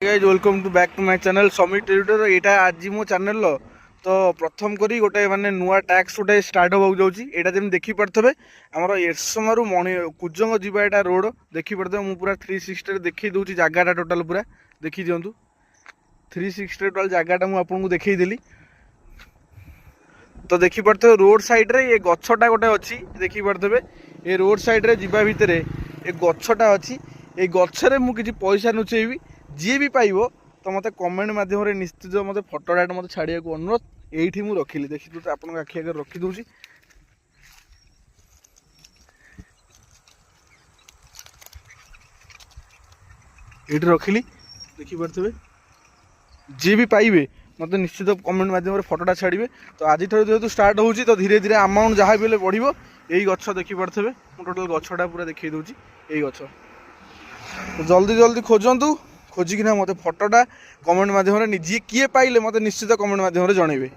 Guys welcome to back to my channel summit editor. यहाँ आज मो चैनल तो प्रथम करी गोटे माने नुआ टैक्स गोटे स्टार्ट होगा जाऊँगी। यहाँ जमी देखिपे आमर एरसमारू मणि कुजंग जीवा यहाँ रोड देखिपे मुझे पूरा 360 देखी दूसरी जगटा टोटाल पूरा देखी दिंतु 360 टोटाल जगटा मुझे देखीदेली। तो देखिपे रोड साइड रे ये गछटा गोटे अच्छी देखिपे ये रोड साइड रे जीवा भितर ये गछटा अच्छी ये गछरे मुझे पैसा नुचेबी जी भी पाइब तो मत कमेंट मध्यम निश्चित मत फटोटा मत छाड़ा को अनुरोध ये मुझे रखिली देखी तो आप आखि आगे रखीदे ये रखिली देखिपे जी भी पाइबे मत निश्चित कमेंट मध्यम फटोटा छाड़े। तो आज जेहतु स्टार्ट हो तो धीरे धीरे अमाउंट जहाँ भी बढ़ो यही गछ देखिपे मुझे टोटाल गछटा पूरा देखी दूसरी यही गछ। तो जल्दी जल्दी खोजतु खोजिकिना मत फटोटा कमेंट मध्यम निजे किए पाइले मत निश्चित कमेंट मध्यम जनइबे।